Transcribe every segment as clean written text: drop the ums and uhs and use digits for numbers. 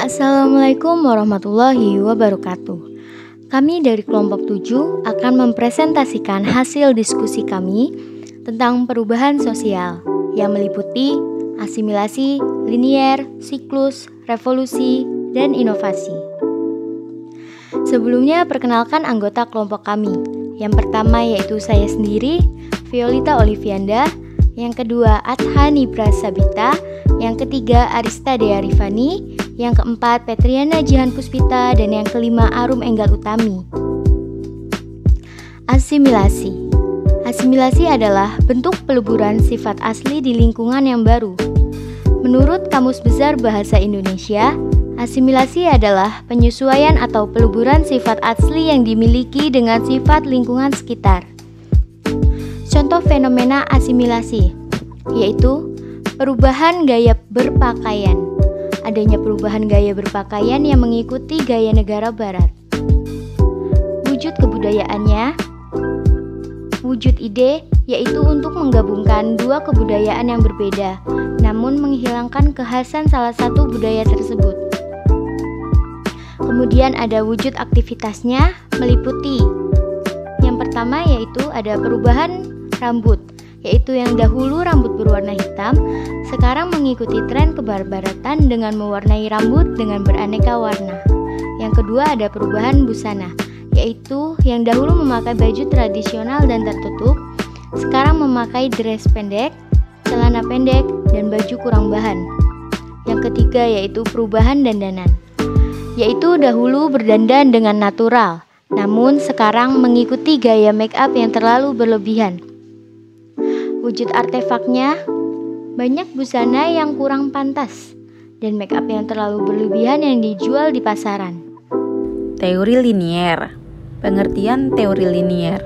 Assalamualaikum warahmatullahi wabarakatuh. Kami dari kelompok 7 akan mempresentasikan hasil diskusi kami tentang perubahan sosial yang meliputi asimilasi, linier, siklus, revolusi, dan inovasi. Sebelumnya perkenalkan anggota kelompok kami. Yang pertama yaitu saya sendiri, Violita Olivianda. Yang kedua Adha Nibra Sabita. Yang ketiga Arista Dea Rifani. Yang keempat Petriana Jihan Puspita. Dan yang kelima Arum Enggal Utami. Asimilasi. Asimilasi adalah bentuk peleburan sifat asli di lingkungan yang baru. Menurut Kamus Besar Bahasa Indonesia, asimilasi adalah penyesuaian atau peleburan sifat asli yang dimiliki dengan sifat lingkungan sekitar. Contoh fenomena asimilasi yaitu perubahan gaya berpakaian. Adanya perubahan gaya berpakaian yang mengikuti gaya negara barat. Wujud kebudayaannya, wujud ide yaitu untuk menggabungkan dua kebudayaan yang berbeda, namun menghilangkan kekhasan salah satu budaya tersebut. Kemudian ada wujud aktivitasnya meliputi yang pertama yaitu ada perubahan rambut, yaitu yang dahulu rambut berwarna hitam, sekarang mengikuti tren kebarbaratan dengan mewarnai rambut dengan beraneka warna. Yang kedua ada perubahan busana, yaitu yang dahulu memakai baju tradisional dan tertutup, sekarang memakai dress pendek, celana pendek, dan baju kurang bahan. Yang ketiga yaitu perubahan dandanan, yaitu dahulu berdandan dengan natural, namun sekarang mengikuti gaya make up yang terlalu berlebihan. Wujud artefaknya, banyak busana yang kurang pantas dan make up yang terlalu berlebihan yang dijual di pasaran. Teori linier. Pengertian teori linier.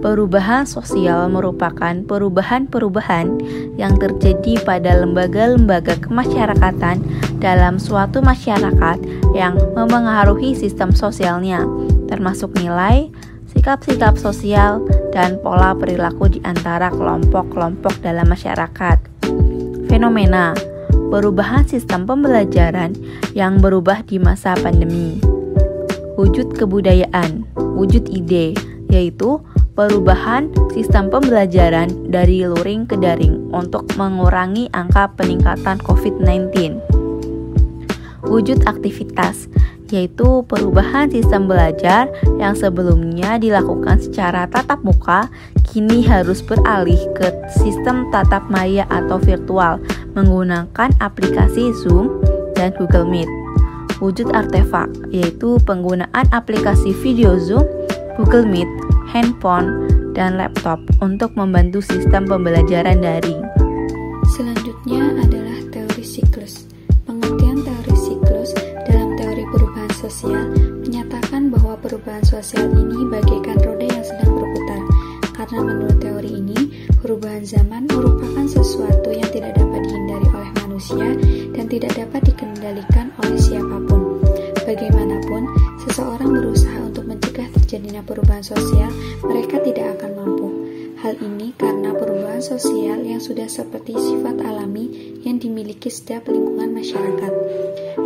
Perubahan sosial merupakan perubahan-perubahan yang terjadi pada lembaga-lembaga kemasyarakatan dalam suatu masyarakat yang memengaruhi sistem sosialnya, termasuk nilai, sikap-sikap sosial, dan pola perilaku di antara kelompok-kelompok dalam masyarakat. Fenomena perubahan sistem pembelajaran yang berubah di masa pandemi. Wujud kebudayaan, wujud ide, yaitu perubahan sistem pembelajaran dari luring ke daring untuk mengurangi angka peningkatan COVID-19. Wujud aktivitas, yaitu perubahan sistem belajar yang sebelumnya dilakukan secara tatap muka, kini harus beralih ke sistem tatap maya atau virtual menggunakan aplikasi Zoom dan Google Meet. Wujud artefak, yaitu penggunaan aplikasi video Zoom, Google Meet, handphone, dan laptop untuk membantu sistem pembelajaran daring. Selanjutnya adalah teori siklus. Pengertian teori siklus dalam teori perubahan sosial menyatakan bahwa perubahan sosial ini bagaikan roda yang sedang berputar. Karena menurut teori ini, perubahan zaman merupakan sesuatu yang tidak dapat dihindari oleh manusia dan tidak dapat dikendalikan oleh siapapun. Bagaimanapun, seseorang berusaha untuk mencegah terjadinya perubahan sosial, mereka tidak akan mampu. Hal ini karena perubahan sosial yang sudah seperti sifat alami yang dimiliki setiap lingkungan masyarakat.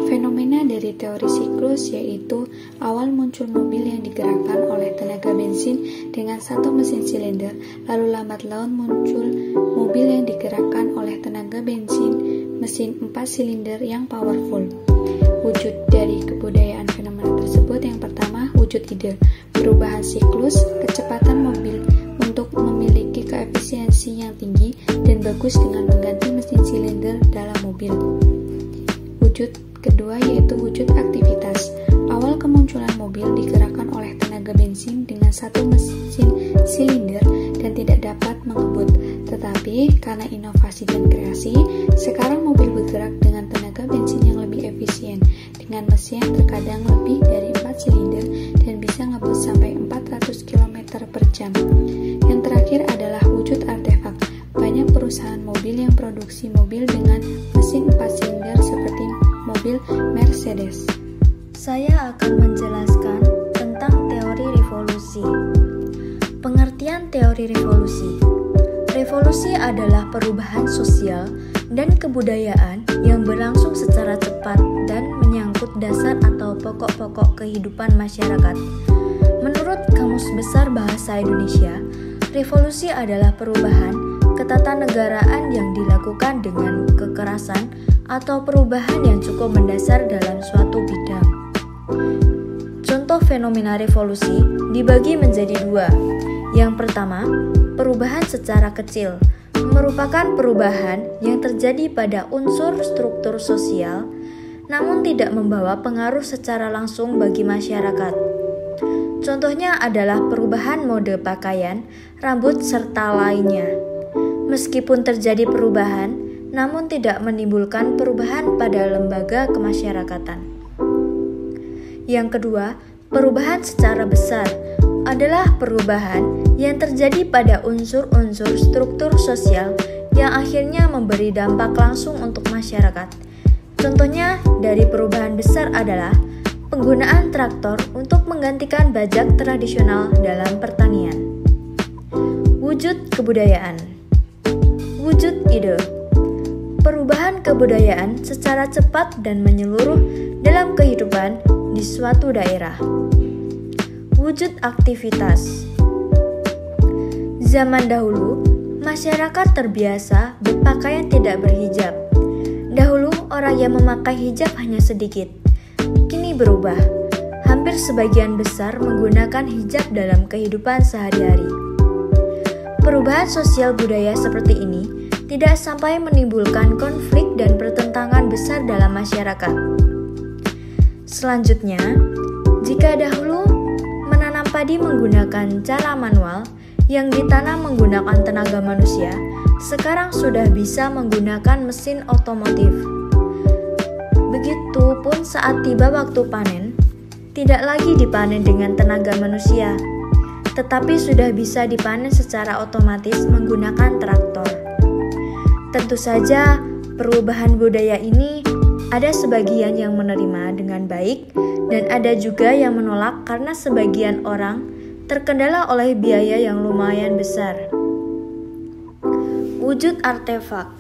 Fenomena dari teori siklus yaitu awal muncul mobil yang digerakkan oleh tenaga bensin dengan satu mesin silinder, lalu lambat laun muncul mobil yang digerakkan oleh tenaga bensin mesin 4 silinder yang powerful. Wujud dari kebudayaan fenomena tersebut yang pertama, wujud ide, perubahan siklus, kecepatan mobil untuk memiliki keefisiensi yang tinggi dan bagus dengan mengganti mesin silinder dalam mobil. Wujud kedua yaitu wujud aktivitas. Awal kemunculan mobil digerakkan oleh tenaga bensin dengan satu mesin silinder dan tidak dapat mengebut. Tetapi karena inovasi dan kreasi, sekarang mobil bergerak dengan tenaga bensin yang lebih efisien dengan mesin terkadang lebih dari 4 silinder dan bisa ngebut sampai 400 km per jam. Yang terakhir adalah wujud artefak. Banyak perusahaan mobil yang produksi mobil dengan mesin 4 silinder seperti mobil Mercedes. Saya akan menjelaskan tentang teori revolusi. Pengertian teori revolusi. Revolusi adalah perubahan sosial dan kebudayaan yang berlangsung secara cepat dan pokok-pokok kehidupan masyarakat. Menurut Kamus Besar Bahasa Indonesia, revolusi adalah perubahan ketatanegaraan yang dilakukan dengan kekerasan atau perubahan yang cukup mendasar dalam suatu bidang. Contoh fenomena revolusi dibagi menjadi dua. Yang pertama, perubahan secara kecil, merupakan perubahan yang terjadi pada unsur struktur sosial, namun tidak membawa pengaruh secara langsung bagi masyarakat. Contohnya adalah perubahan mode pakaian, rambut, serta lainnya. Meskipun terjadi perubahan, namun tidak menimbulkan perubahan pada lembaga kemasyarakatan. Yang kedua, perubahan secara besar adalah perubahan yang terjadi pada unsur-unsur struktur sosial yang akhirnya memberi dampak langsung untuk masyarakat. Contohnya dari perubahan besar adalah penggunaan traktor untuk menggantikan bajak tradisional dalam pertanian. Wujud kebudayaan. Wujud ide. Perubahan kebudayaan secara cepat dan menyeluruh dalam kehidupan di suatu daerah. Wujud aktivitas. Zaman dahulu, masyarakat terbiasa berpakaian tidak berhijab. Dahulu, orang yang memakai hijab hanya sedikit. Kini berubah. Hampir sebagian besar menggunakan hijab dalam kehidupan sehari-hari. Perubahan sosial budaya seperti ini tidak sampai menimbulkan konflik dan pertentangan besar dalam masyarakat. Selanjutnya, jika dahulu menanam padi menggunakan cara manual yang ditanam menggunakan tenaga manusia, sekarang sudah bisa menggunakan mesin otomotif. Begitupun saat tiba waktu panen, tidak lagi dipanen dengan tenaga manusia, tetapi sudah bisa dipanen secara otomatis menggunakan traktor. Tentu saja, perubahan budaya ini ada sebagian yang menerima dengan baik dan ada juga yang menolak karena sebagian orang terkendala oleh biaya yang lumayan besar. Wujud artefak.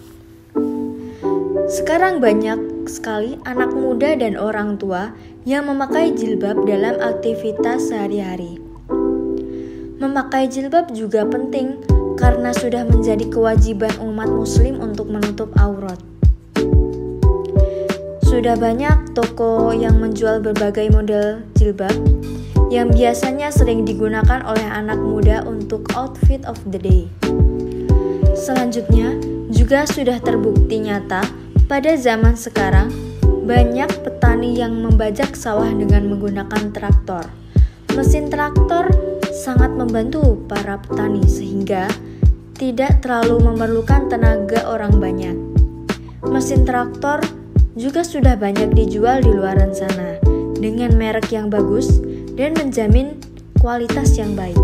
Sekarang banyak sekali anak muda dan orang tua yang memakai jilbab dalam aktivitas sehari-hari. Memakai jilbab juga penting karena sudah menjadi kewajiban umat muslim untuk menutup aurat. Sudah banyak toko yang menjual berbagai model jilbab yang biasanya sering digunakan oleh anak muda untuk outfit of the day. Selanjutnya, juga sudah terbukti nyata pada zaman sekarang banyak petani yang membajak sawah dengan menggunakan traktor. Mesin traktor sangat membantu para petani sehingga tidak terlalu memerlukan tenaga orang banyak. Mesin traktor juga sudah banyak dijual di luaran sana dengan merek yang bagus dan menjamin kualitas yang baik.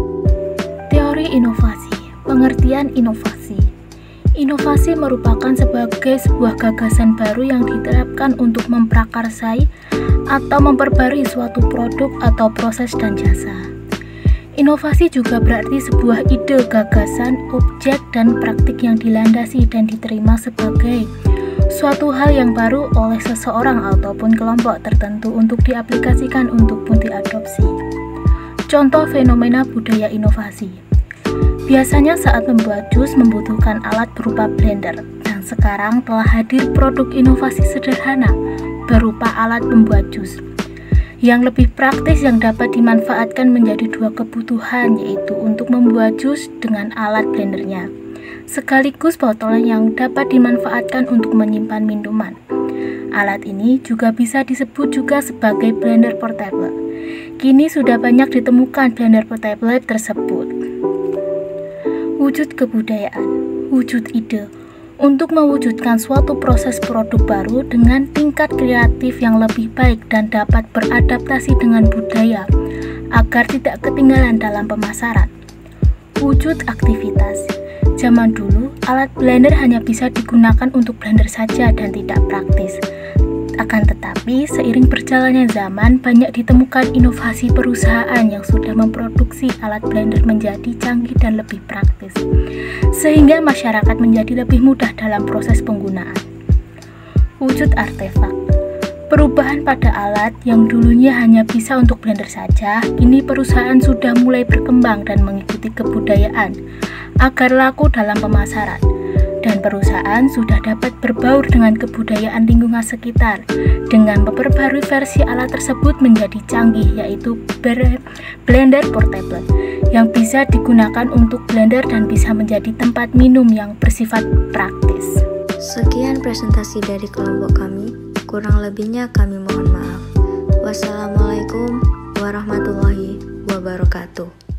Teori inovasi. Pengertian inovasi. Inovasi merupakan sebagai sebuah gagasan baru yang diterapkan untuk memprakarsai atau memperbarui suatu produk atau proses dan jasa. Inovasi juga berarti sebuah ide, gagasan, objek, dan praktik yang dilandasi dan diterima sebagai suatu hal yang baru oleh seseorang ataupun kelompok tertentu untuk diaplikasikan untuk pun diadopsi. Contoh fenomena budaya inovasi. Biasanya saat membuat jus membutuhkan alat berupa blender, dan sekarang telah hadir produk inovasi sederhana berupa alat pembuat jus yang lebih praktis yang dapat dimanfaatkan menjadi dua kebutuhan, yaitu untuk membuat jus dengan alat blendernya, sekaligus botol yang dapat dimanfaatkan untuk menyimpan minuman. Alat ini juga bisa disebut juga sebagai blender portable. Kini sudah banyak ditemukan blender portable tersebut. Wujud kebudayaan, wujud ide. Untuk mewujudkan suatu proses produk baru dengan tingkat kreatif yang lebih baik dan dapat beradaptasi dengan budaya agar tidak ketinggalan dalam pemasaran. Wujud aktivitas. Zaman dulu, alat blender hanya bisa digunakan untuk blender saja dan tidak praktis. Akan tetapi, seiring berjalannya zaman, banyak ditemukan inovasi perusahaan yang sudah memproduksi alat blender menjadi canggih dan lebih praktis, sehingga masyarakat menjadi lebih mudah dalam proses penggunaan. Wujud artefak. Perubahan pada alat yang dulunya hanya bisa untuk blender saja, kini perusahaan sudah mulai berkembang dan mengikuti kebudayaan agar laku dalam pemasaran. Dan perusahaan sudah dapat berbaur dengan kebudayaan lingkungan sekitar dengan memperbarui versi alat tersebut menjadi canggih, yaitu blender portable yang bisa digunakan untuk blender dan bisa menjadi tempat minum yang bersifat praktis. Sekian presentasi dari kelompok kami. Kurang lebihnya kami mohon maaf. Wassalamualaikum warahmatullahi wabarakatuh.